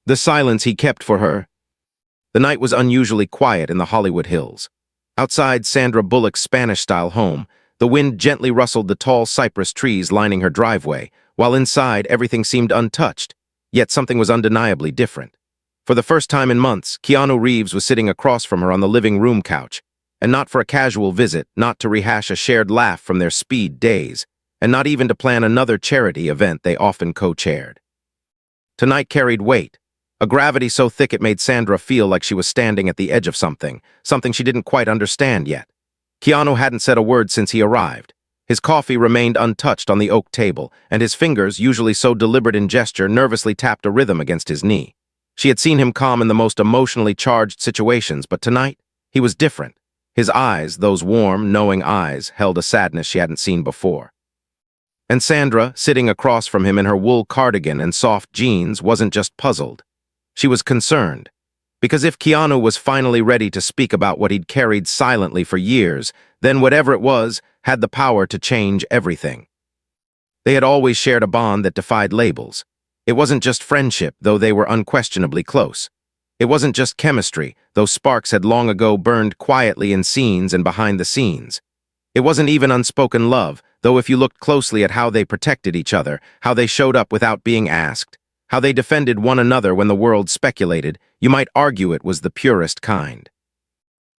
The silence he kept for her. The night was unusually quiet in the Hollywood Hills. Outside Sandra Bullock's Spanish-style home, the wind gently rustled the tall cypress trees lining her driveway, while inside everything seemed untouched, yet something was undeniably different. For the first time in months, Keanu Reeves was sitting across from her on the living room couch, and not for a casual visit, not to rehash a shared laugh from their speed days, and not even to plan another charity event they often co-chaired. Tonight carried weight, a gravity so thick it made Sandra feel like she was standing at the edge of something she didn't quite understand yet. Keanu hadn't said a word since he arrived. His coffee remained untouched on the oak table, and his fingers, usually so deliberate in gesture, nervously tapped a rhythm against his knee. She had seen him calm in the most emotionally charged situations, but tonight, he was different. His eyes, those warm, knowing eyes, held a sadness she hadn't seen before. And Sandra, sitting across from him in her wool cardigan and soft jeans, wasn't just puzzled. She was concerned. Because if Keanu was finally ready to speak about what he'd carried silently for years, then whatever it was had the power to change everything. They had always shared a bond that defied labels. It wasn't just friendship, though they were unquestionably close. It wasn't just chemistry, though sparks had long ago burned quietly in scenes and behind the scenes. It wasn't even unspoken love, though if you looked closely at how they protected each other, how they showed up without being asked, how they defended one another when the world speculated, you might argue it was the purest kind.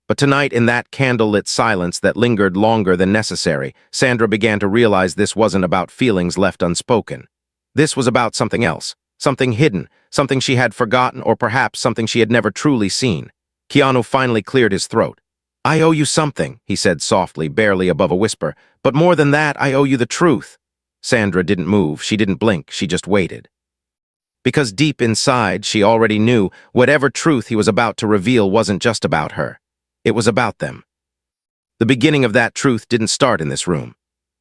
But tonight, in that candle-lit silence that lingered longer than necessary, Sandra began to realize this wasn't about feelings left unspoken. This was about something else, something hidden, something she had forgotten, or perhaps something she had never truly seen. Keanu finally cleared his throat. "I owe you something," he said softly, barely above a whisper. "But more than that, I owe you the truth." Sandra didn't move, she didn't blink, she just waited. Because deep inside, she already knew whatever truth he was about to reveal wasn't just about her. It was about them. The beginning of that truth didn't start in this room.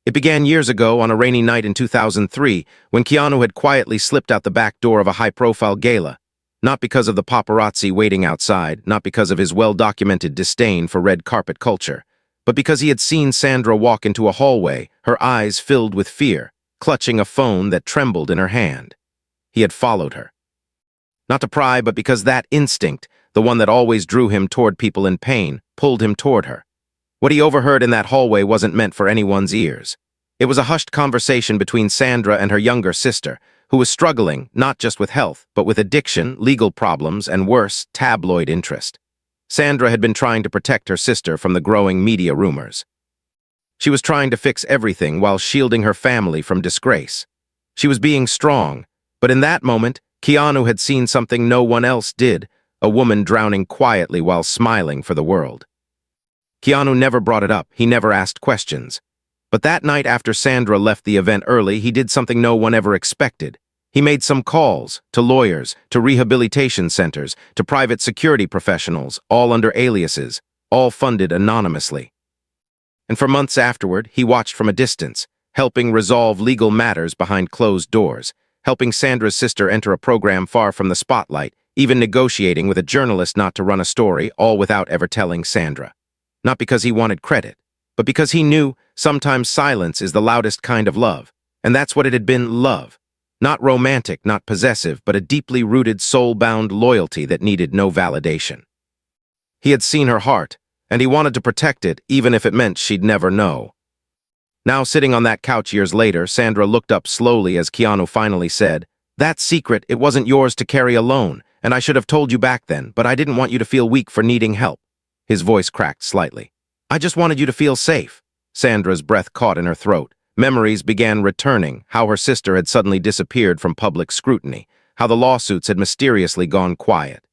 It began years ago on a rainy night in 2003, when Keanu had quietly slipped out the back door of a high-profile gala. Not because of the paparazzi waiting outside, not because of his well-documented disdain for red carpet culture, but because he had seen Sandra walk into a hallway, her eyes filled with fear, clutching a phone that trembled in her hand. He had followed her. Not to pry, but because that instinct, the one that always drew him toward people in pain, pulled him toward her. What he overheard in that hallway wasn't meant for anyone's ears. It was a hushed conversation between Sandra and her younger sister, who was struggling not just with health, but with addiction, legal problems, and worse, tabloid interest. Sandra had been trying to protect her sister from the growing media rumors. She was trying to fix everything while shielding her family from disgrace. She was being strong, but in that moment, Keanu had seen something no one else did, a woman drowning quietly while smiling for the world. Keanu never brought it up, he never asked questions. But that night after Sandra left the event early, he did something no one ever expected. He made some calls to lawyers, to rehabilitation centers, to private security professionals, all under aliases, all funded anonymously. And for months afterward, he watched from a distance, helping resolve legal matters behind closed doors, helping Sandra's sister enter a program far from the spotlight, even negotiating with a journalist not to run a story, all without ever telling Sandra. Not because he wanted credit, but because he knew sometimes silence is the loudest kind of love, and that's what it had been, love. Not romantic, not possessive, but a deeply rooted, soul-bound loyalty that needed no validation. He had seen her heart, and he wanted to protect it, even if it meant she'd never know. Now, sitting on that couch years later, Sandra looked up slowly as Keanu finally said, "That secret, it wasn't yours to carry alone, and I should have told you back then, but I didn't want you to feel weak for needing help." His voice cracked slightly. "I just wanted you to feel safe." Sandra's breath caught in her throat. Memories began returning, how her sister had suddenly disappeared from public scrutiny, how the lawsuits had mysteriously gone quiet.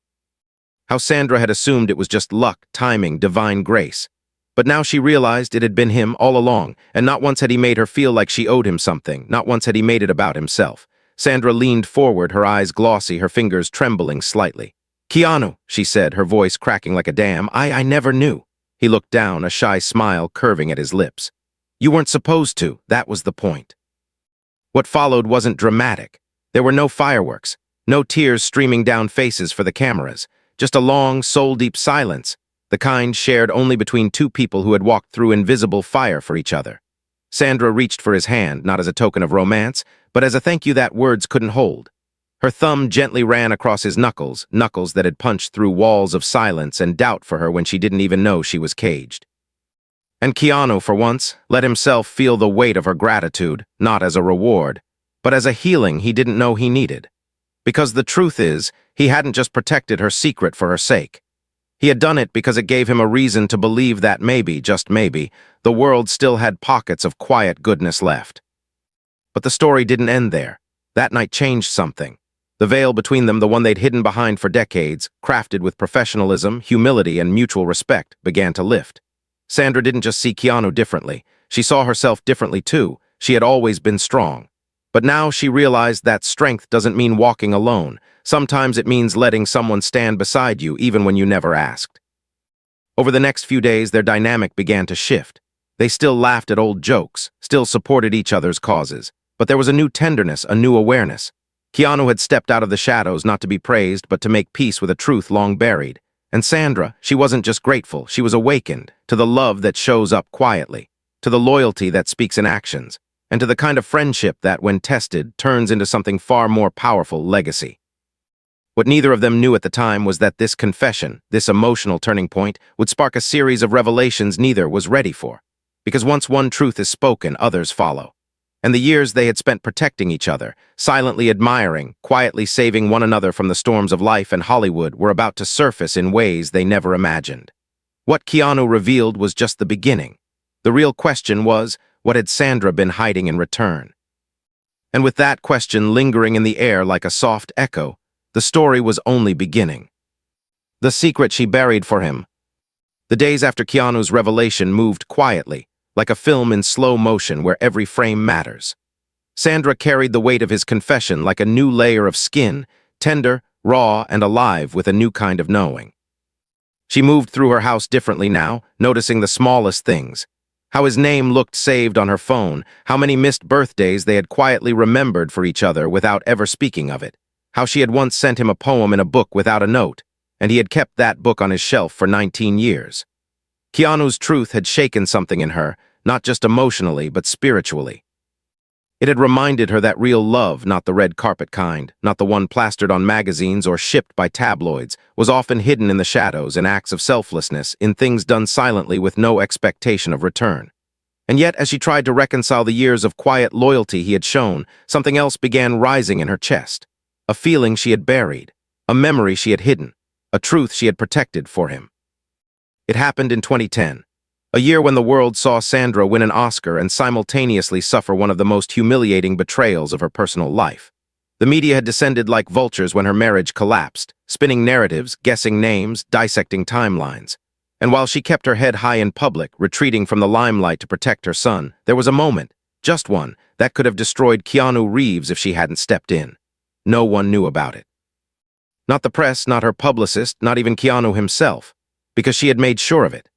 How Sandra had assumed it was just luck, timing, divine grace. But now she realized it had been him all along, and not once had he made her feel like she owed him something, not once had he made it about himself. Sandra leaned forward, her eyes glossy, her fingers trembling slightly. "Keanu," she said, her voice cracking like a dam, I never knew." He looked down, a shy smile curving at his lips. "You weren't supposed to, that was the point." What followed wasn't dramatic. There were no fireworks, no tears streaming down faces for the cameras, just a long, soul-deep silence, the kind shared only between two people who had walked through invisible fire for each other. Sandra reached for his hand, not as a token of romance, but as a thank you that words couldn't hold. Her thumb gently ran across his knuckles, knuckles that had punched through walls of silence and doubt for her when she didn't even know she was caged. And Keanu, for once, let himself feel the weight of her gratitude, not as a reward, but as a healing he didn't know he needed. Because the truth is, he hadn't just protected her secret for her sake. He had done it because it gave him a reason to believe that maybe, just maybe, the world still had pockets of quiet goodness left. But the story didn't end there. That night changed something. The veil between them, the one they'd hidden behind for decades, crafted with professionalism, humility, and mutual respect, began to lift. Sandra didn't just see Keanu differently. She saw herself differently too. She had always been strong. But now she realized that strength doesn't mean walking alone. Sometimes it means letting someone stand beside you even when you never asked. Over the next few days, their dynamic began to shift. They still laughed at old jokes, still supported each other's causes. But there was a new tenderness, a new awareness. Keanu had stepped out of the shadows not to be praised, but to make peace with a truth long buried. And Sandra, she wasn't just grateful, she was awakened to the love that shows up quietly, to the loyalty that speaks in actions, and to the kind of friendship that, when tested, turns into something far more powerful: legacy. What neither of them knew at the time was that this confession, this emotional turning point, would spark a series of revelations neither was ready for. Because once one truth is spoken, others follow. And the years they had spent protecting each other, silently admiring, quietly saving one another from the storms of life and Hollywood, were about to surface in ways they never imagined. What Keanu revealed was just the beginning. The real question was, what had Sandra been hiding in return? And with that question lingering in the air like a soft echo, the story was only beginning. The secret she buried for him. The days after Keanu's revelation moved quietly, like a film in slow motion where every frame matters. Sandra carried the weight of his confession like a new layer of skin, tender, raw, and alive with a new kind of knowing. She moved through her house differently now, noticing the smallest things. How his name looked saved on her phone, how many missed birthdays they had quietly remembered for each other without ever speaking of it, how she had once sent him a poem in a book without a note, and he had kept that book on his shelf for 19 years. Keanu's truth had shaken something in her, not just emotionally, but spiritually. It had reminded her that real love, not the red carpet kind, not the one plastered on magazines or shipped by tabloids, was often hidden in the shadows, in acts of selflessness, in things done silently with no expectation of return. And yet, as she tried to reconcile the years of quiet loyalty he had shown, something else began rising in her chest. A feeling she had buried, a memory she had hidden, a truth she had protected for him. It happened in 2010. A year when the world saw Sandra win an Oscar and simultaneously suffer one of the most humiliating betrayals of her personal life. The media had descended like vultures when her marriage collapsed, spinning narratives, guessing names, dissecting timelines. And while she kept her head high in public, retreating from the limelight to protect her son, there was a moment, just one, that could have destroyed Keanu Reeves if she hadn't stepped in. No one knew about it. Not the press, not her publicist, not even Keanu himself, because she had made sure of it.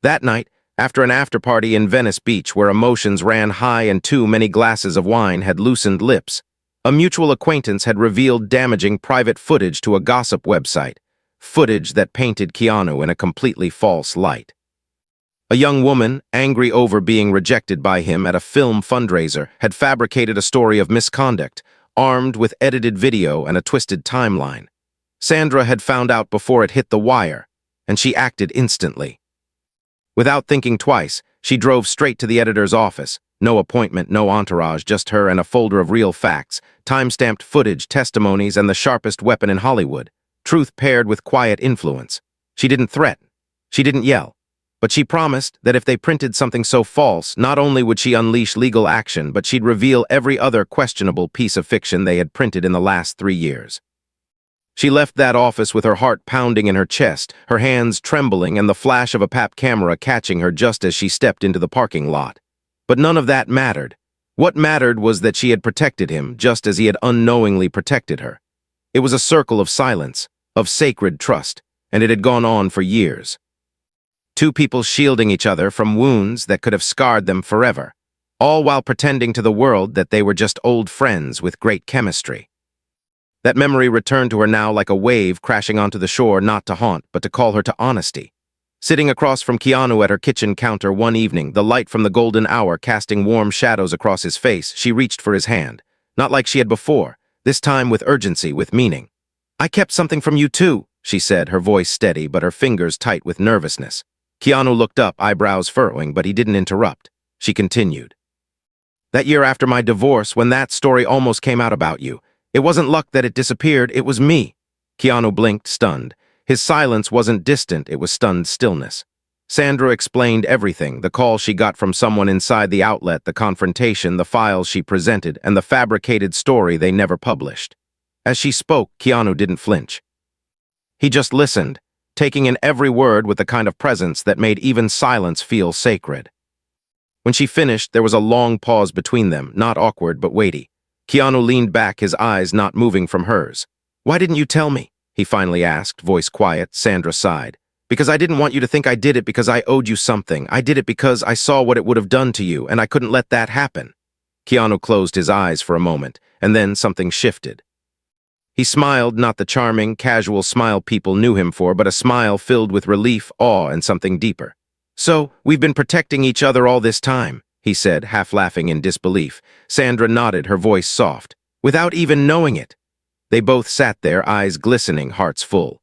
That night, after an after-party in Venice Beach where emotions ran high and too many glasses of wine had loosened lips, a mutual acquaintance had revealed damaging private footage to a gossip website, footage that painted Keanu in a completely false light. A young woman, angry over being rejected by him at a film fundraiser, had fabricated a story of misconduct, armed with edited video and a twisted timeline. Sandra had found out before it hit the wire, and she acted instantly. Without thinking twice, she drove straight to the editor's office. No appointment, no entourage, just her and a folder of real facts, time-stamped footage, testimonies, and the sharpest weapon in Hollywood. Truth paired with quiet influence. She didn't threaten. She didn't yell. But she promised that if they printed something so false, not only would she unleash legal action, but she'd reveal every other questionable piece of fiction they had printed in the last 3 years. She left that office with her heart pounding in her chest, her hands trembling, and the flash of a PAP camera catching her just as she stepped into the parking lot. But none of that mattered. What mattered was that she had protected him just as he had unknowingly protected her. It was a circle of silence, of sacred trust, and it had gone on for years. Two people shielding each other from wounds that could have scarred them forever, all while pretending to the world that they were just old friends with great chemistry. That memory returned to her now like a wave crashing onto the shore, not to haunt, but to call her to honesty. Sitting across from Keanu at her kitchen counter one evening, the light from the golden hour casting warm shadows across his face, she reached for his hand. Not like she had before, this time with urgency, with meaning. "I kept something from you too," she said, her voice steady but her fingers tight with nervousness. Keanu looked up, eyebrows furrowing, but he didn't interrupt. She continued. "That year after my divorce, when that story almost came out about you, it wasn't luck that it disappeared, it was me." Keanu blinked, stunned. His silence wasn't distant, it was stunned stillness. Sandra explained everything, the call she got from someone inside the outlet, the confrontation, the files she presented, and the fabricated story they never published. As she spoke, Keanu didn't flinch. He just listened, taking in every word with the kind of presence that made even silence feel sacred. When she finished, there was a long pause between them, not awkward but weighty. Keanu leaned back, his eyes not moving from hers. "Why didn't you tell me?" he finally asked, voice quiet. Sandra sighed. "Because I didn't want you to think I did it because I owed you something. I did it because I saw what it would have done to you, and I couldn't let that happen." Keanu closed his eyes for a moment, and then something shifted. He smiled, not the charming, casual smile people knew him for, but a smile filled with relief, awe, and something deeper. "So, we've been protecting each other all this time," he said, half laughing in disbelief. Sandra nodded, her voice soft. "Without even knowing it." They both sat there, eyes glistening, hearts full.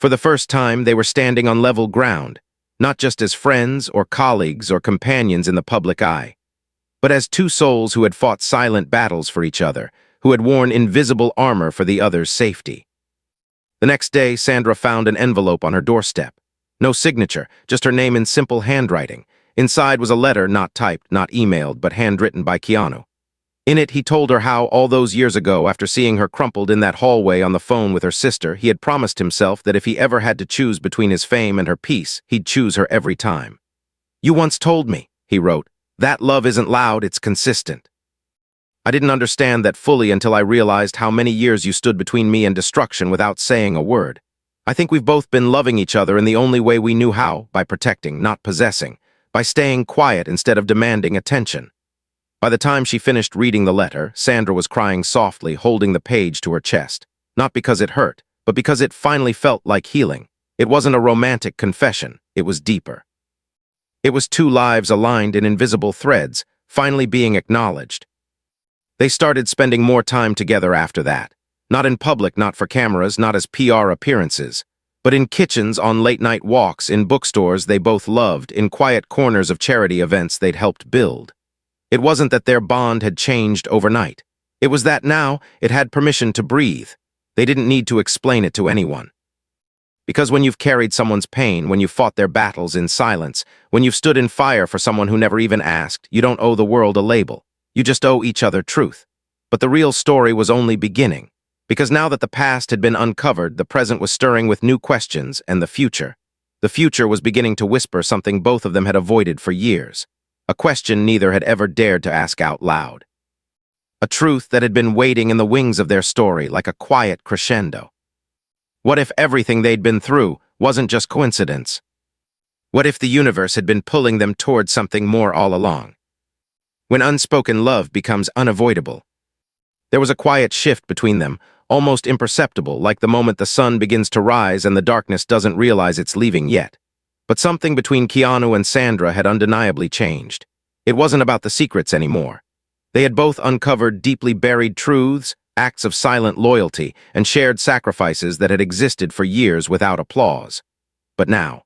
For the first time, they were standing on level ground, not just as friends or colleagues or companions in the public eye, but as two souls who had fought silent battles for each other, who had worn invisible armor for the other's safety. The next day, Sandra found an envelope on her doorstep. No signature, just her name in simple handwriting. Inside was a letter, not typed, not emailed, but handwritten by Keanu. In it, he told her how, all those years ago, after seeing her crumpled in that hallway on the phone with her sister, he had promised himself that if he ever had to choose between his fame and her peace, he'd choose her every time. "You once told me," he wrote, "that love isn't loud, it's consistent. I didn't understand that fully until I realized how many years you stood between me and destruction without saying a word. I think we've both been loving each other in the only way we knew how, by protecting, not possessing, by staying quiet instead of demanding attention." By the time she finished reading the letter, Sandra was crying softly, holding the page to her chest. Not because it hurt, but because it finally felt like healing. It wasn't a romantic confession, it was deeper. It was two lives aligned in invisible threads, finally being acknowledged. They started spending more time together after that. Not in public, not for cameras, not as PR appearances, but in kitchens, on late-night walks, in bookstores they both loved, in quiet corners of charity events they'd helped build. It wasn't that their bond had changed overnight. It was that now it had permission to breathe. They didn't need to explain it to anyone. Because when you've carried someone's pain, when you've fought their battles in silence, when you've stood in fire for someone who never even asked, you don't owe the world a label. You just owe each other truth. But the real story was only beginning. Because now that the past had been uncovered, the present was stirring with new questions, and the future was beginning to whisper something both of them had avoided for years. A question neither had ever dared to ask out loud. A truth that had been waiting in the wings of their story like a quiet crescendo. What if everything they'd been through wasn't just coincidence? What if the universe had been pulling them toward something more all along? When unspoken love becomes unavoidable. There was a quiet shift between them, almost imperceptible, like the moment the sun begins to rise and the darkness doesn't realize it's leaving yet. But something between Keanu and Sandra had undeniably changed. It wasn't about the secrets anymore. They had both uncovered deeply buried truths, acts of silent loyalty, and shared sacrifices that had existed for years without applause. But now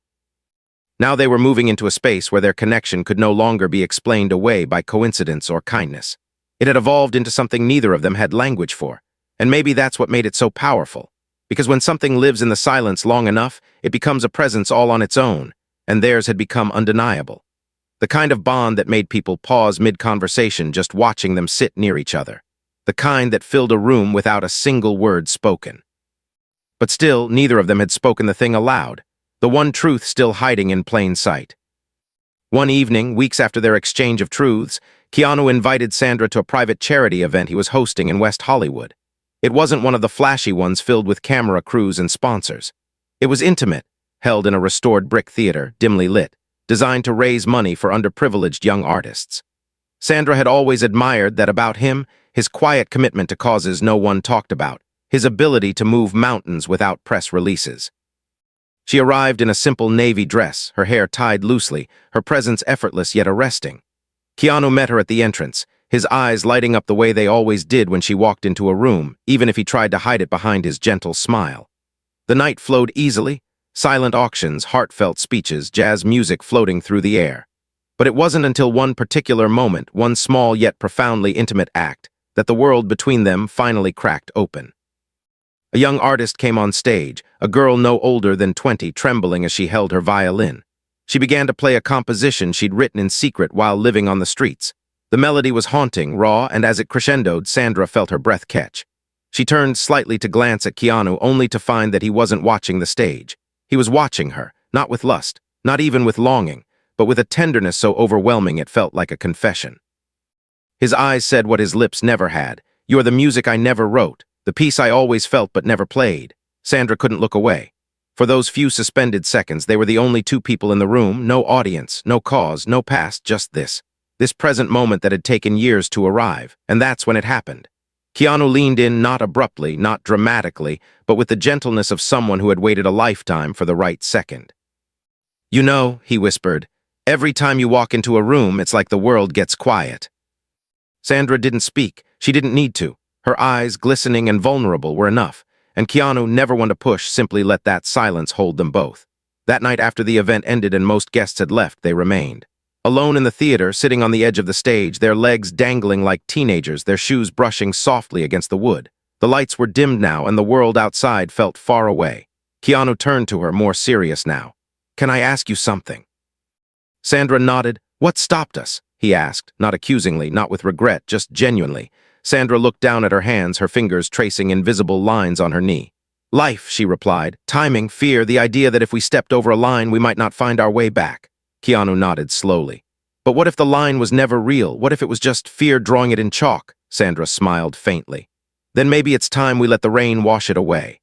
they were moving into a space where their connection could no longer be explained away by coincidence or kindness. It had evolved into something neither of them had language for. And maybe that's what made it so powerful. Because when something lives in the silence long enough, it becomes a presence all on its own, and theirs had become undeniable. The kind of bond that made people pause mid-conversation just watching them sit near each other. The kind that filled a room without a single word spoken. But still, neither of them had spoken the thing aloud, the one truth still hiding in plain sight. One evening, weeks after their exchange of truths, Keanu invited Sandra to a private charity event he was hosting in West Hollywood. It wasn't one of the flashy ones filled with camera crews and sponsors. It was intimate, held in a restored brick theater, dimly lit, designed to raise money for underprivileged young artists. Sandra had always admired that about him, his quiet commitment to causes no one talked about, his ability to move mountains without press releases. She arrived in a simple navy dress, her hair tied loosely, her presence effortless yet arresting. Keanu met her at the entrance, his eyes lighting up the way they always did when she walked into a room, even if he tried to hide it behind his gentle smile. The night flowed easily, silent auctions, heartfelt speeches, jazz music floating through the air. But it wasn't until one particular moment, one small yet profoundly intimate act, that the world between them finally cracked open. A young artist came on stage, a girl no older than 20, trembling as she held her violin. She began to play a composition she'd written in secret while living on the streets. The melody was haunting, raw, and as it crescendoed, Sandra felt her breath catch. She turned slightly to glance at Keanu, only to find that he wasn't watching the stage. He was watching her, not with lust, not even with longing, but with a tenderness so overwhelming it felt like a confession. His eyes said what his lips never had. "You're the music I never wrote, the piece I always felt but never played." Sandra couldn't look away. For those few suspended seconds, they were the only two people in the room, no audience, no cause, no past, just this. This present moment that had taken years to arrive, and that's when it happened. Keanu leaned in, not abruptly, not dramatically, but with the gentleness of someone who had waited a lifetime for the right second. "You know," he whispered, "every time you walk into a room, it's like the world gets quiet." Sandra didn't speak. She didn't need to. Her eyes, glistening and vulnerable, were enough, and Keanu, never one to push, simply let that silence hold them both. That night, after the event ended and most guests had left, they remained. Alone in the theater, sitting on the edge of the stage, their legs dangling like teenagers, their shoes brushing softly against the wood. The lights were dimmed now, and the world outside felt far away. Keanu turned to her, more serious now. "Can I ask you something?" Sandra nodded. "What stopped us?" he asked, not accusingly, not with regret, just genuinely. Sandra looked down at her hands, her fingers tracing invisible lines on her knee. "Life," she replied. "Timing, fear, the idea that if we stepped over a line, we might not find our way back." Keanu nodded slowly. "But what if the line was never real? What if it was just fear drawing it in chalk?" Sandra smiled faintly. "Then maybe it's time we let the rain wash it away."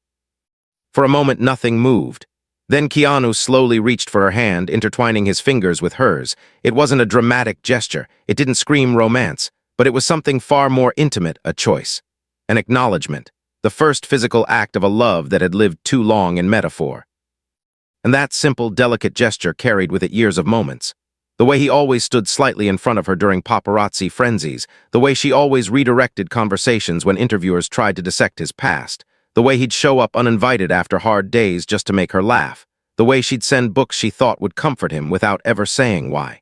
For a moment, nothing moved. Then Keanu slowly reached for her hand, intertwining his fingers with hers. It wasn't a dramatic gesture. It didn't scream romance, but it was something far more intimate, a choice. An acknowledgement. The first physical act of a love that had lived too long in metaphor. And that simple, delicate gesture carried with it years of moments. The way he always stood slightly in front of her during paparazzi frenzies, the way she always redirected conversations when interviewers tried to dissect his past, the way he'd show up uninvited after hard days just to make her laugh, the way she'd send books she thought would comfort him without ever saying why.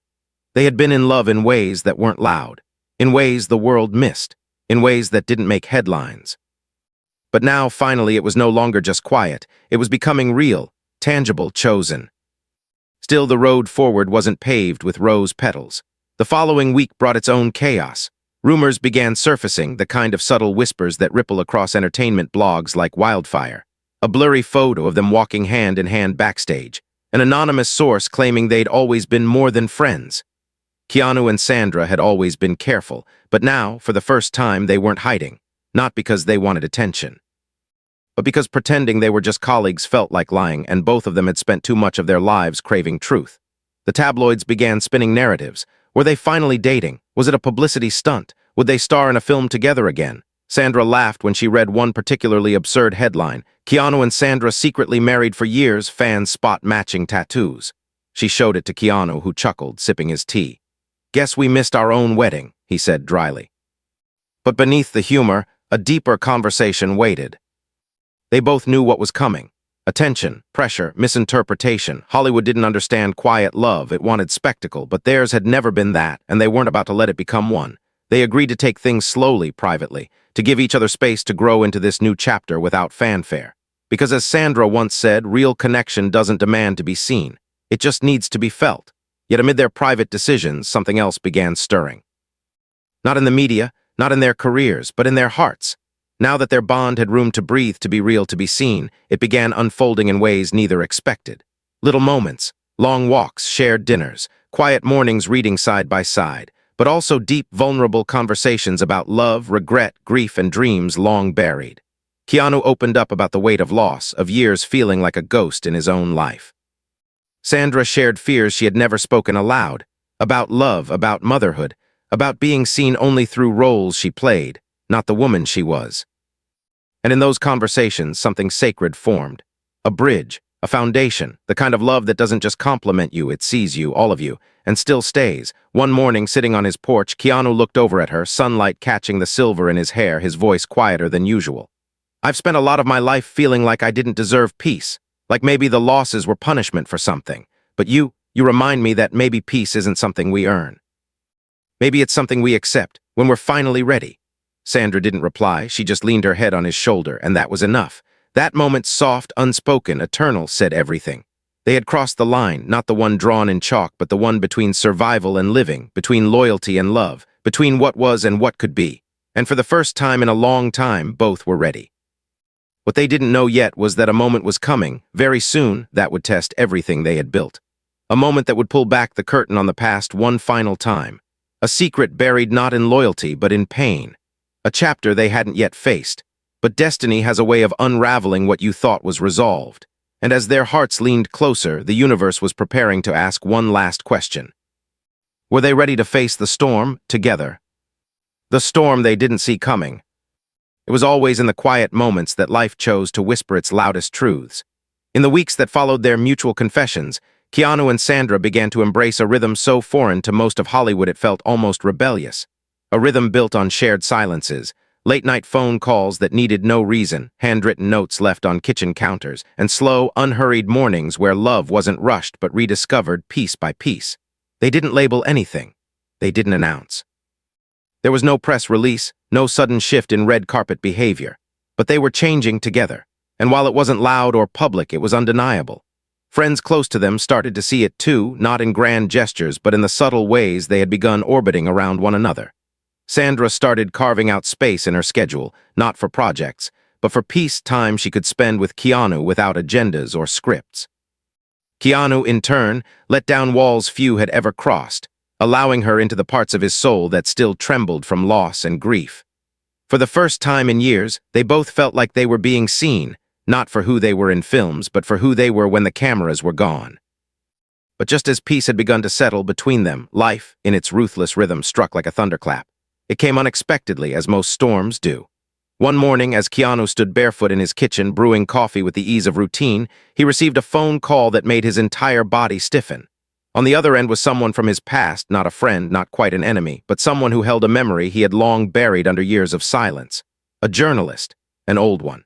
They had been in love in ways that weren't loud, in ways the world missed, in ways that didn't make headlines. But now, finally, it was no longer just quiet. It was becoming real, tangible, chosen. Still, the road forward wasn't paved with rose petals. The following week brought its own chaos. Rumors began surfacing, the kind of subtle whispers that ripple across entertainment blogs like wildfire. A blurry photo of them walking hand in hand backstage. An anonymous source claiming they'd always been more than friends. Keanu and Sandra had always been careful, but now, for the first time, they weren't hiding. Not because they wanted attention, but because pretending they were just colleagues felt like lying, and both of them had spent too much of their lives craving truth. The tabloids began spinning narratives. Were they finally dating? Was it a publicity stunt? Would they star in a film together again? Sandra laughed when she read one particularly absurd headline. "Keanu and Sandra secretly married for years, fans spot matching tattoos." She showed it to Keanu, who chuckled, sipping his tea. "Guess we missed our own wedding," he said dryly. But beneath the humor, a deeper conversation waited. They both knew what was coming. Attention, pressure, misinterpretation. Hollywood didn't understand quiet love. It wanted spectacle, but theirs had never been that, and they weren't about to let it become one. They agreed to take things slowly, privately, to give each other space to grow into this new chapter without fanfare. Because as Sandra once said, real connection doesn't demand to be seen. It just needs to be felt. Yet amid their private decisions, something else began stirring. Not in the media, not in their careers, but in their hearts. Now that their bond had room to breathe, to be real, to be seen, it began unfolding in ways neither expected. Little moments, long walks, shared dinners, quiet mornings reading side by side, but also deep, vulnerable conversations about love, regret, grief, and dreams long buried. Keanu opened up about the weight of loss, of years feeling like a ghost in his own life. Sandra shared fears she had never spoken aloud, about love, about motherhood, about being seen only through roles she played, not the woman she was. And in those conversations, something sacred formed. A bridge, A foundation, the kind of love that doesn't just compliment you, it sees you, all of you, and still stays. One morning, sitting on his porch, Keanu looked over at her, sunlight catching the silver in his hair, his voice quieter than usual. I've spent a lot of my life feeling like I didn't deserve peace, like maybe the losses were punishment for something. But you remind me that maybe peace isn't something we earn. Maybe it's something we accept when we're finally ready. Sandra didn't reply, she just leaned her head on his shoulder, and that was enough. That moment, soft, unspoken, eternal, said everything. They had crossed the line, not the one drawn in chalk, but the one between survival and living, between loyalty and love, between what was and what could be. And for the first time in a long time, both were ready. What they didn't know yet was that a moment was coming, very soon, that would test everything they had built. A moment that would pull back the curtain on the past one final time. A secret buried not in loyalty, but in pain. A chapter they hadn't yet faced. But destiny has a way of unraveling what you thought was resolved. And as their hearts leaned closer, the universe was preparing to ask one last question. Were they ready to face the storm together? The storm they didn't see coming. It was always in the quiet moments that life chose to whisper its loudest truths. In the weeks that followed their mutual confessions, Keanu and Sandra began to embrace a rhythm so foreign to most of Hollywood it felt almost rebellious. A rhythm built on shared silences, late-night phone calls that needed no reason, handwritten notes left on kitchen counters, and slow, unhurried mornings where love wasn't rushed but rediscovered piece by piece. They didn't label anything. They didn't announce. There was no press release, no sudden shift in red carpet behavior. But they were changing together. And while it wasn't loud or public, it was undeniable. Friends close to them started to see it too, not in grand gestures, but in the subtle ways they had begun orbiting around one another. Sandra started carving out space in her schedule, not for projects, but for peace time she could spend with Keanu without agendas or scripts. Keanu, in turn, let down walls few had ever crossed, allowing her into the parts of his soul that still trembled from loss and grief. For the first time in years, they both felt like they were being seen, not for who they were in films, but for who they were when the cameras were gone. But just as peace had begun to settle between them, life, in its ruthless rhythm, struck like a thunderclap. It came unexpectedly, as most storms do. One morning, as Keanu stood barefoot in his kitchen, brewing coffee with the ease of routine, he received a phone call that made his entire body stiffen. On the other end was someone from his past, not a friend, not quite an enemy, but someone who held a memory he had long buried under years of silence. A journalist, an old one.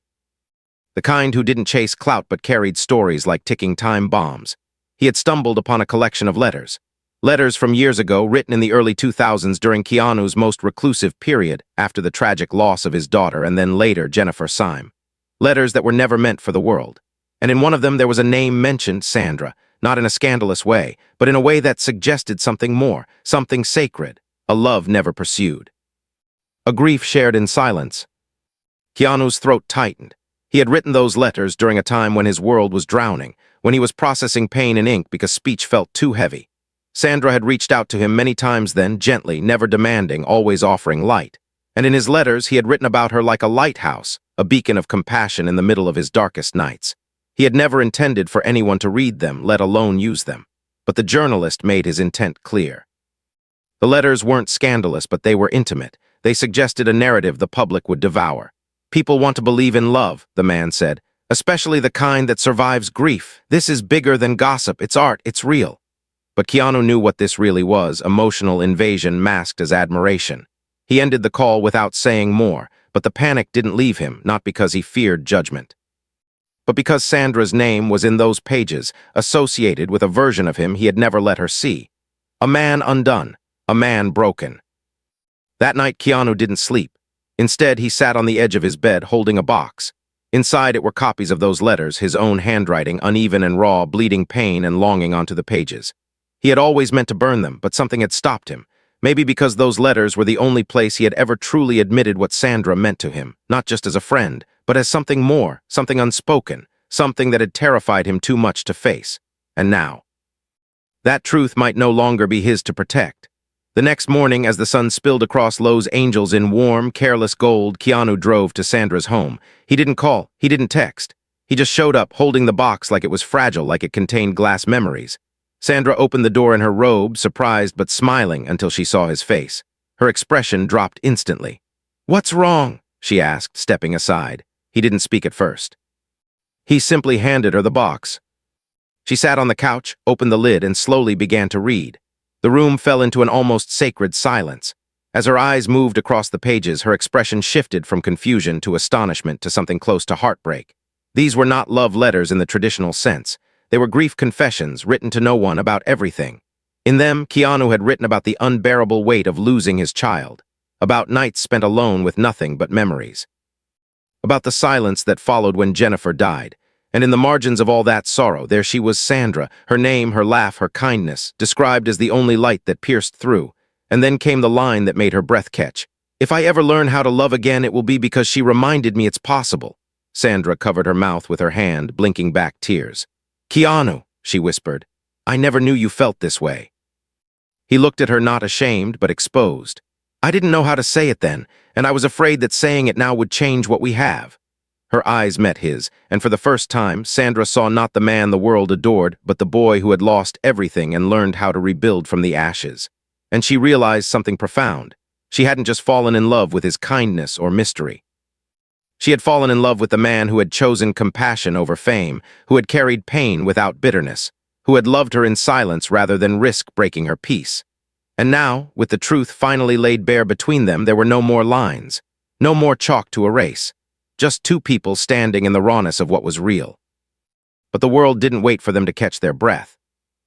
The kind who didn't chase clout but carried stories like ticking time bombs. He had stumbled upon a collection of letters. Letters from years ago, written in the early 2000s during Keanu's most reclusive period, after the tragic loss of his daughter and then later Jennifer Syme. Letters that were never meant for the world. And in one of them there was a name mentioned, Sandra, not in a scandalous way, but in a way that suggested something more, something sacred, a love never pursued. A grief shared in silence. Keanu's throat tightened. He had written those letters during a time when his world was drowning, when he was processing pain in ink because speech felt too heavy. Sandra had reached out to him many times then, gently, never demanding, always offering light. And in his letters, he had written about her like a lighthouse, a beacon of compassion in the middle of his darkest nights. He had never intended for anyone to read them, let alone use them. But the journalist made his intent clear. The letters weren't scandalous, but they were intimate. They suggested a narrative the public would devour. People want to believe in love, the man said, especially the kind that survives grief. This is bigger than gossip, it's art, it's real. But Keanu knew what this really was, emotional invasion masked as admiration. He ended the call without saying more, but the panic didn't leave him, not because he feared judgment, but because Sandra's name was in those pages, associated with a version of him he had never let her see. A man undone, a man broken. That night Keanu didn't sleep. Instead, he sat on the edge of his bed holding a box. Inside it were copies of those letters, his own handwriting, uneven and raw, bleeding pain and longing onto the pages. He had always meant to burn them, but something had stopped him. Maybe because those letters were the only place he had ever truly admitted what Sandra meant to him, not just as a friend, but as something more, something unspoken, something that had terrified him too much to face. And now, that truth might no longer be his to protect. The next morning, as the sun spilled across Los Angeles in warm, careless gold, Keanu drove to Sandra's home. He didn't call, he didn't text. He just showed up, holding the box like it was fragile, like it contained glass memories. Sandra opened the door in her robe, surprised but smiling until she saw his face. Her expression dropped instantly. "What's wrong?" she asked, stepping aside. He didn't speak at first. He simply handed her the box. She sat on the couch, opened the lid, and slowly began to read. The room fell into an almost sacred silence. As her eyes moved across the pages, her expression shifted from confusion to astonishment to something close to heartbreak. These were not love letters in the traditional sense. They were grief confessions written to no one about everything. In them, Keanu had written about the unbearable weight of losing his child, about nights spent alone with nothing but memories, about the silence that followed when Jennifer died. And in the margins of all that sorrow, there she was, Sandra, her name, her laugh, her kindness, described as the only light that pierced through. And then came the line that made her breath catch. "If I ever learn how to love again, it will be because she reminded me it's possible." Sandra covered her mouth with her hand, blinking back tears. "Keanu," she whispered, "I never knew you felt this way." He looked at her, not ashamed, but exposed. "I didn't know how to say it then, and I was afraid that saying it now would change what we have." Her eyes met his, and for the first time, Sandra saw not the man the world adored, but the boy who had lost everything and learned how to rebuild from the ashes. And she realized something profound. She hadn't just fallen in love with his kindness or mystery. She had fallen in love with the man who had chosen compassion over fame, who had carried pain without bitterness, who had loved her in silence rather than risk breaking her peace. And now, with the truth finally laid bare between them, there were no more lines, no more chalk to erase. Just two people standing in the rawness of what was real. But the world didn't wait for them to catch their breath.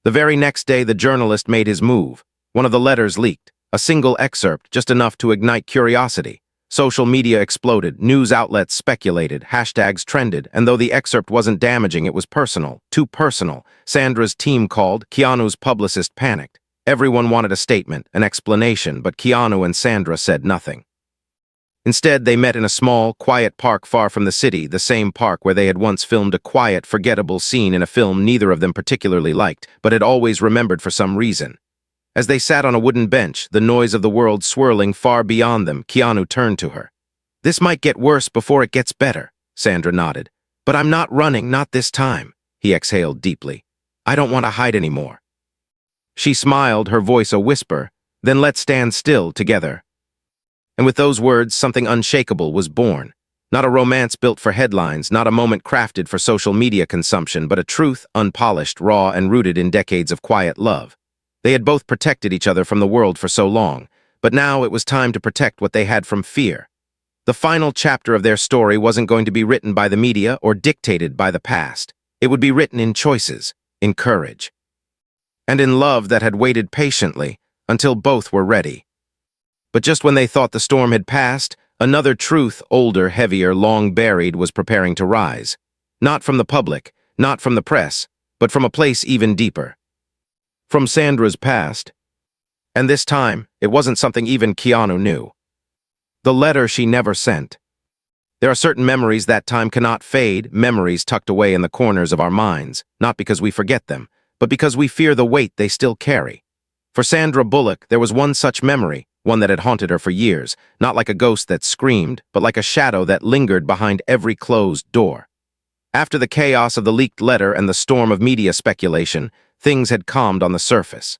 The very next day, the journalist made his move. One of the letters leaked, a single excerpt, just enough to ignite curiosity. Social media exploded, news outlets speculated, hashtags trended, and though the excerpt wasn't damaging, it was personal, too personal. Sandra's team called, Keanu's publicist panicked. Everyone wanted a statement, an explanation, but Keanu and Sandra said nothing. Instead, they met in a small, quiet park far from the city, the same park where they had once filmed a quiet, forgettable scene in a film neither of them particularly liked, but had always remembered for some reason. As they sat on a wooden bench, the noise of the world swirling far beyond them, Keanu turned to her. "This might get worse before it gets better," Sandra nodded. "But I'm not running, not this time." He exhaled deeply. "I don't want to hide anymore." She smiled, her voice a whisper. "Then let's stand still together." And with those words, something unshakable was born. Not a romance built for headlines, not a moment crafted for social media consumption, but a truth, unpolished, raw, and rooted in decades of quiet love. They had both protected each other from the world for so long, but now it was time to protect what they had from fear. The final chapter of their story wasn't going to be written by the media or dictated by the past. It would be written in choices, in courage, and in love that had waited patiently until both were ready. But just when they thought the storm had passed, another truth, older, heavier, long buried, was preparing to rise. Not from the public, not from the press, but from a place even deeper. From Sandra's past. And this time, it wasn't something even Keanu knew. The letter she never sent. There are certain memories that time cannot fade, memories tucked away in the corners of our minds, not because we forget them, but because we fear the weight they still carry. For Sandra Bullock, there was one such memory, one that had haunted her for years, not like a ghost that screamed, but like a shadow that lingered behind every closed door. After the chaos of the leaked letter and the storm of media speculation, things had calmed on the surface.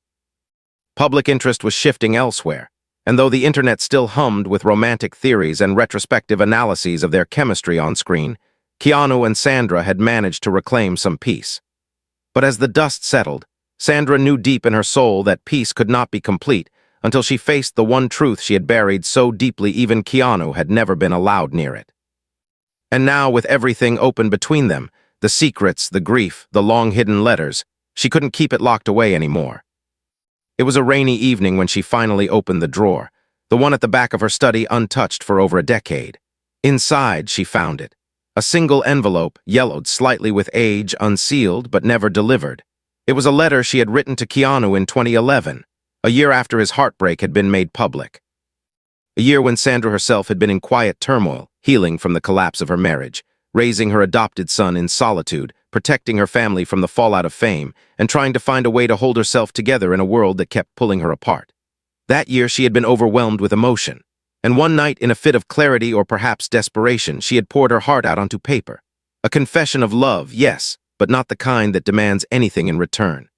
Public interest was shifting elsewhere, and though the internet still hummed with romantic theories and retrospective analyses of their chemistry on screen, Keanu and Sandra had managed to reclaim some peace. But as the dust settled, Sandra knew deep in her soul that peace could not be complete until she faced the one truth she had buried so deeply even Keanu had never been allowed near it. And now, with everything open between them, the secrets, the grief, the long-hidden letters, she couldn't keep it locked away anymore. It was a rainy evening when she finally opened the drawer, the one at the back of her study untouched for over a decade. Inside, she found it. A single envelope, yellowed slightly with age, unsealed, but never delivered. It was a letter she had written to Keanu in 2011, a year after his heartbreak had been made public. A year when Sandra herself had been in quiet turmoil, healing from the collapse of her marriage, raising her adopted son in solitude, protecting her family from the fallout of fame, and trying to find a way to hold herself together in a world that kept pulling her apart. That year she had been overwhelmed with emotion, and one night in a fit of clarity or perhaps desperation, she had poured her heart out onto paper. A confession of love, yes, but not the kind that demands anything in return.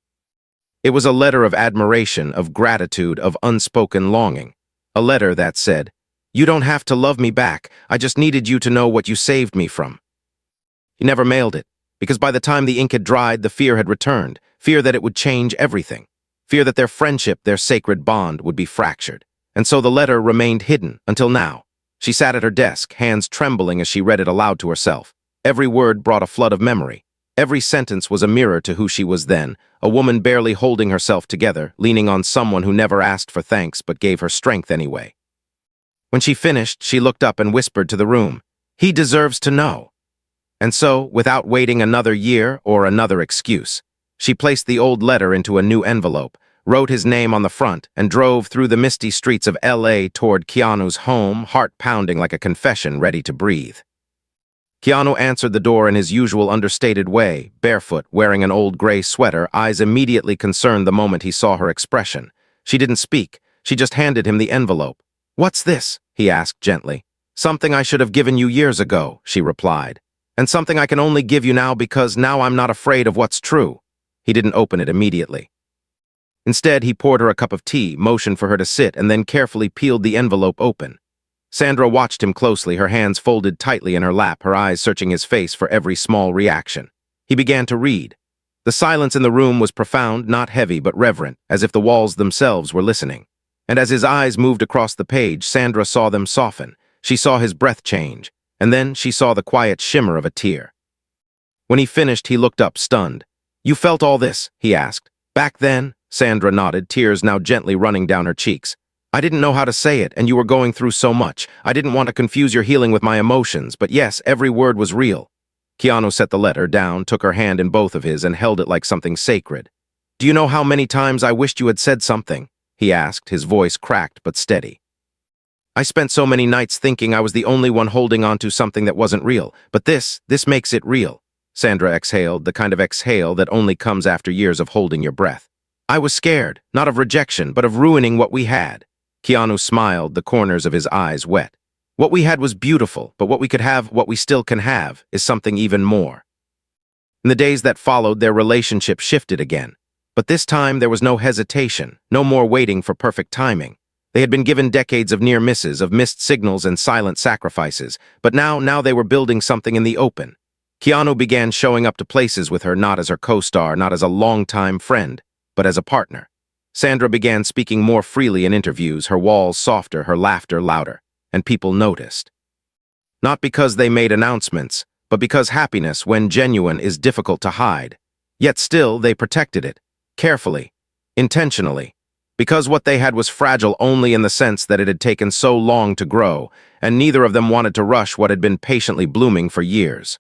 It was a letter of admiration, of gratitude, of unspoken longing. A letter that said, "You don't have to love me back, I just needed you to know what you saved me from." He never mailed it, because by the time the ink had dried, the fear had returned, fear that it would change everything, fear that their friendship, their sacred bond, would be fractured. And so the letter remained hidden until now. She sat at her desk, hands trembling as she read it aloud to herself. Every word brought a flood of memory. Every sentence was a mirror to who she was then, a woman barely holding herself together, leaning on someone who never asked for thanks but gave her strength anyway. When she finished, she looked up and whispered to the room, "He deserves to know." And so, without waiting another year or another excuse, she placed the old letter into a new envelope, wrote his name on the front, and drove through the misty streets of LA toward Keanu's home, heart pounding like a confession ready to breathe. Keanu answered the door in his usual understated way, barefoot, wearing an old gray sweater, eyes immediately concerned the moment he saw her expression. She didn't speak. She just handed him the envelope. "What's this?" he asked gently. "Something I should have given you years ago," she replied. "And something I can only give you now because now I'm not afraid of what's true." He didn't open it immediately. Instead, he poured her a cup of tea, motioned for her to sit, and then carefully peeled the envelope open. Sandra watched him closely, her hands folded tightly in her lap, her eyes searching his face for every small reaction. He began to read. The silence in the room was profound, not heavy, but reverent, as if the walls themselves were listening. And as his eyes moved across the page, Sandra saw them soften. She saw his breath change, and then she saw the quiet shimmer of a tear. When he finished, he looked up, stunned. "You felt all this?" he asked. "Back then?" Sandra nodded, tears now gently running down her cheeks. "I didn't know how to say it, and you were going through so much. I didn't want to confuse your healing with my emotions, but yes, every word was real." Keanu set the letter down, took her hand in both of his, and held it like something sacred. "Do you know how many times I wished you had said something?" he asked, his voice cracked but steady. "I spent so many nights thinking I was the only one holding on to something that wasn't real, but this makes it real." Sandra exhaled, the kind of exhale that only comes after years of holding your breath. "I was scared, not of rejection, but of ruining what we had." Keanu smiled, the corners of his eyes wet. "What we had was beautiful, but what we could have, what we still can have, is something even more." In the days that followed, their relationship shifted again. But this time, there was no hesitation, no more waiting for perfect timing. They had been given decades of near misses, of missed signals and silent sacrifices, but now they were building something in the open. Keanu began showing up to places with her, not as her co-star, not as a longtime friend, but as a partner. Sandra began speaking more freely in interviews, her walls softer, her laughter louder, and people noticed. Not because they made announcements, but because happiness, when genuine, is difficult to hide. Yet still, they protected it, carefully, intentionally, because what they had was fragile only in the sense that it had taken so long to grow, and neither of them wanted to rush what had been patiently blooming for years.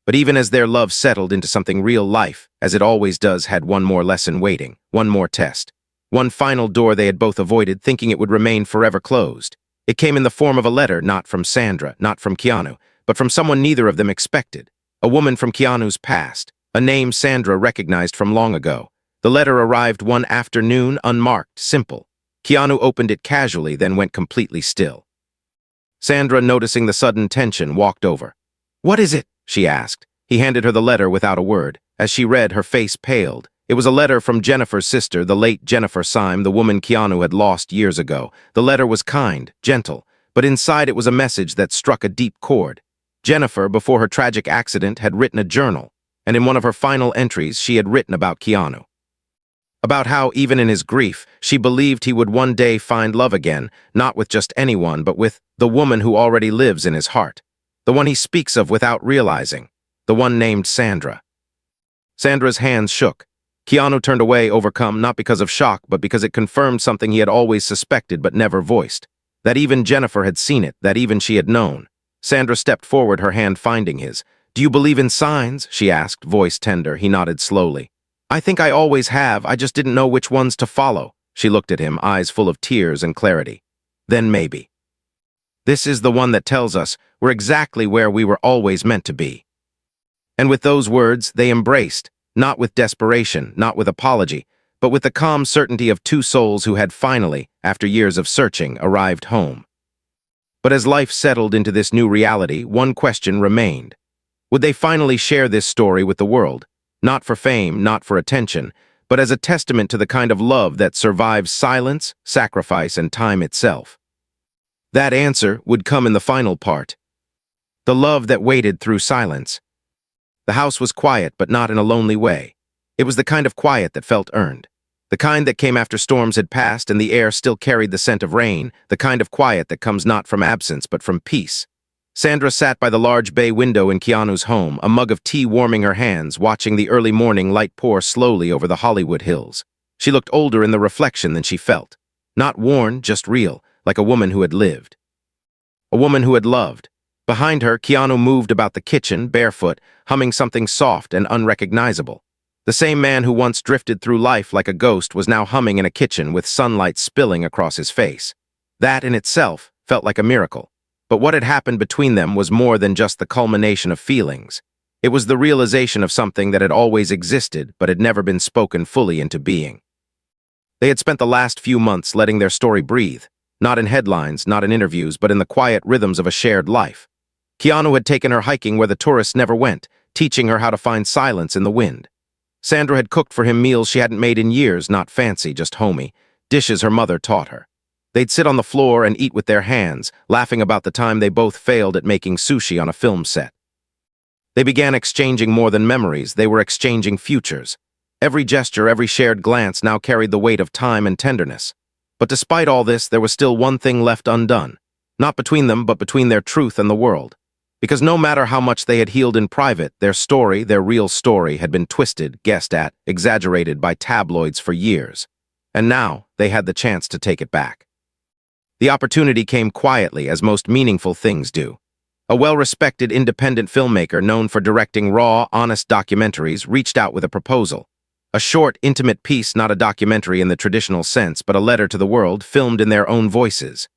But even as their love settled into something real, life, as it always does, had one more lesson waiting, one more test. One final door they had both avoided, thinking it would remain forever closed. It came in the form of a letter, not from Sandra, not from Keanu, but from someone neither of them expected. A woman from Keanu's past, a name Sandra recognized from long ago. The letter arrived one afternoon, unmarked, simple. Keanu opened it casually, then went completely still. Sandra, noticing the sudden tension, walked over. "What is it?" she asked. He handed her the letter without a word. As she read, her face paled. It was a letter from Jennifer's sister, the late Jennifer Syme, the woman Keanu had lost years ago. The letter was kind, gentle, but inside it was a message that struck a deep chord. Jennifer, before her tragic accident, had written a journal, and in one of her final entries, she had written about Keanu. About how, even in his grief, she believed he would one day find love again, not with just anyone, but with the woman who already lives in his heart. The one he speaks of without realizing. The one named Sandra. Sandra's hands shook. Keanu turned away, overcome, not because of shock, but because it confirmed something he had always suspected but never voiced. That even Jennifer had seen it, that even she had known. Sandra stepped forward, her hand finding his. "Do you believe in signs?" she asked, voice tender. He nodded slowly. "I think I always have, I just didn't know which ones to follow." She looked at him, eyes full of tears and clarity. "Then maybe. This is the one that tells us we're exactly where we were always meant to be." And with those words, they embraced, not with desperation, not with apology, but with the calm certainty of two souls who had finally, after years of searching, arrived home. But as life settled into this new reality, one question remained. Would they finally share this story with the world? Not for fame, not for attention, but as a testament to the kind of love that survives silence, sacrifice, and time itself. That answer would come in the final part. The love that waited through silence. The house was quiet, but not in a lonely way. It was the kind of quiet that felt earned. The kind that came after storms had passed and the air still carried the scent of rain, the kind of quiet that comes not from absence but from peace. Sandra sat by the large bay window in Keanu's home, a mug of tea warming her hands, watching the early morning light pour slowly over the Hollywood hills. She looked older in the reflection than she felt. Not worn, just real, like a woman who had lived. A woman who had loved. Behind her, Keanu moved about the kitchen, barefoot, humming something soft and unrecognizable. The same man who once drifted through life like a ghost was now humming in a kitchen with sunlight spilling across his face. That in itself felt like a miracle. But what had happened between them was more than just the culmination of feelings. It was the realization of something that had always existed but had never been spoken fully into being. They had spent the last few months letting their story breathe, not in headlines, not in interviews, but in the quiet rhythms of a shared life. Keanu had taken her hiking where the tourists never went, teaching her how to find silence in the wind. Sandra had cooked for him meals she hadn't made in years, not fancy, just homey, dishes her mother taught her. They'd sit on the floor and eat with their hands, laughing about the time they both failed at making sushi on a film set. They began exchanging more than memories, they were exchanging futures. Every gesture, every shared glance now carried the weight of time and tenderness. But despite all this, there was still one thing left undone. Not between them, but between their truth and the world. Because no matter how much they had healed in private, their story, their real story, had been twisted, guessed at, exaggerated by tabloids for years. And now, they had the chance to take it back. The opportunity came quietly, as most meaningful things do. A well-respected independent filmmaker known for directing raw, honest documentaries reached out with a proposal. A short, intimate piece, not a documentary in the traditional sense, but a letter to the world, filmed in their own voices.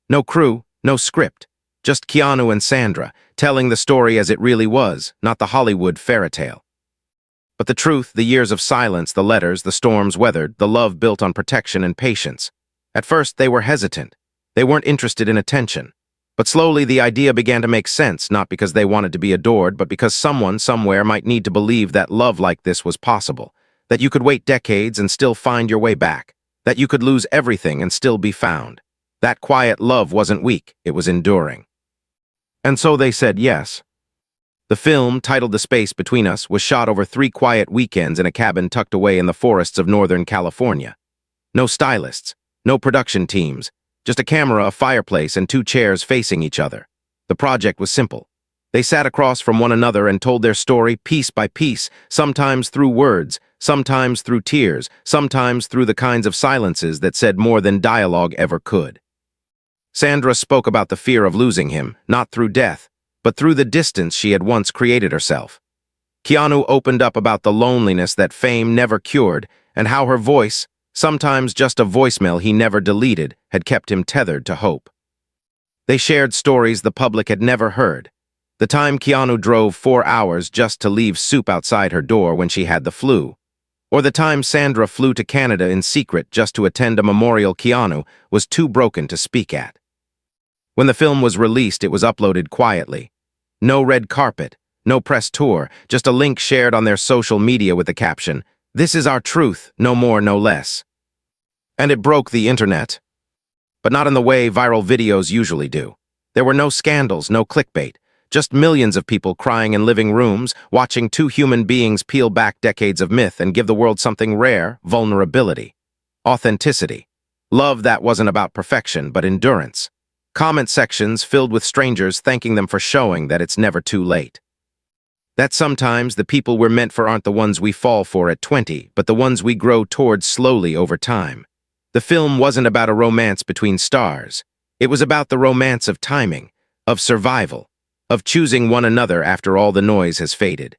No crew, no script, just Keanu and Sandra, telling the story as it really was, not the Hollywood fairytale. But the truth, the years of silence, the letters, the storms weathered, the love built on protection and patience. At first, they were hesitant. They weren't interested in attention. But slowly, the idea began to make sense, not because they wanted to be adored, but because someone, somewhere, might need to believe that love like this was possible. That you could wait decades and still find your way back. That you could lose everything and still be found. That quiet love wasn't weak, it was enduring. And so they said yes. The film, titled The Space Between Us, was shot over 3 quiet weekends in a cabin tucked away in the forests of Northern California. No stylists, no production teams, just a camera, a fireplace, and 2 chairs facing each other. The project was simple. They sat across from one another and told their story piece by piece, sometimes through words, sometimes through tears, sometimes through the kinds of silences that said more than dialogue ever could. Sandra spoke about the fear of losing him, not through death, but through the distance she had once created herself. Keanu opened up about the loneliness that fame never cured, and how her voice, sometimes just a voicemail he never deleted, had kept him tethered to hope. They shared stories the public had never heard. The time Keanu drove 4 hours just to leave soup outside her door when she had the flu. Or the time Sandra flew to Canada in secret just to attend a memorial Keanu was too broken to speak at. When the film was released, it was uploaded quietly. No red carpet, no press tour, just a link shared on their social media with the caption, "This is our truth, no more, no less." And it broke the internet. But not in the way viral videos usually do. There were no scandals, no clickbait, just millions of people crying in living rooms, watching 2 human beings peel back decades of myth and give the world something rare: vulnerability, authenticity, love that wasn't about perfection but endurance. Comment sections filled with strangers thanking them for showing that it's never too late. That sometimes the people we're meant for aren't the ones we fall for at 20, but the ones we grow towards slowly over time. The film wasn't about a romance between stars. It was about the romance of timing, of survival, of choosing one another after all the noise has faded.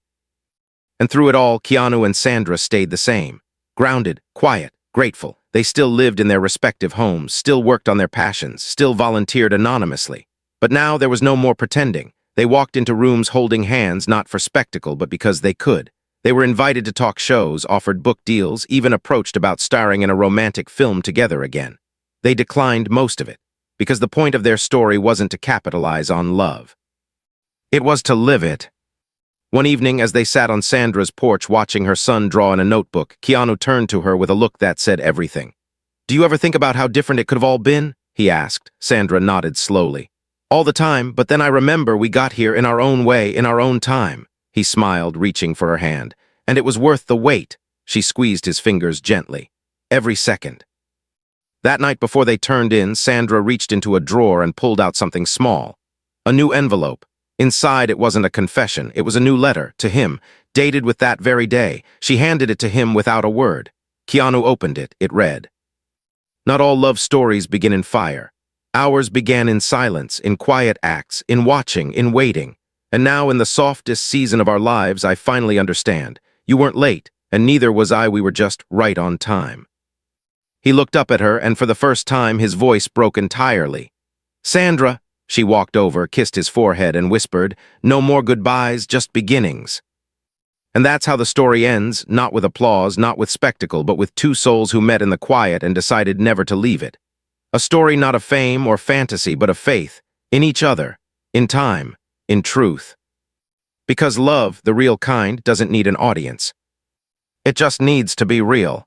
And through it all, Keanu and Sandra stayed the same. Grounded, quiet, grateful. They still lived in their respective homes, still worked on their passions, still volunteered anonymously. But now there was no more pretending. They walked into rooms holding hands, not for spectacle, but because they could. They were invited to talk shows, offered book deals, even approached about starring in a romantic film together again. They declined most of it, because the point of their story wasn't to capitalize on love. It was to live it. One evening, as they sat on Sandra's porch watching her son draw in a notebook, Keanu turned to her with a look that said everything. "Do you ever think about how different it could have all been?" he asked. Sandra nodded slowly. "All the time, but then I remember we got here in our own way, in our own time," He smiled, reaching for her hand. And it was worth the wait. She squeezed his fingers gently. Every second. That night before they turned in, Sandra reached into a drawer and pulled out something small. A new envelope. Inside, it wasn't a confession. It was a new letter, to him, dated with that very day. She handed it to him without a word. Keanu opened it. It read, "Not all love stories begin in fire. Ours began in silence, in quiet acts, in watching, in waiting. And now, in the softest season of our lives, I finally understand. You weren't late, and neither was I. We were just right on time." He looked up at her, and for the first time, his voice broke entirely. "Sandra," she walked over, kissed his forehead, and whispered, "No more goodbyes, just beginnings." And that's how the story ends, not with applause, not with spectacle, but with two souls who met in the quiet and decided never to leave it. A story not of fame or fantasy, but of faith, in each other, in time, in truth. Because love, the real kind, doesn't need an audience. It just needs to be real.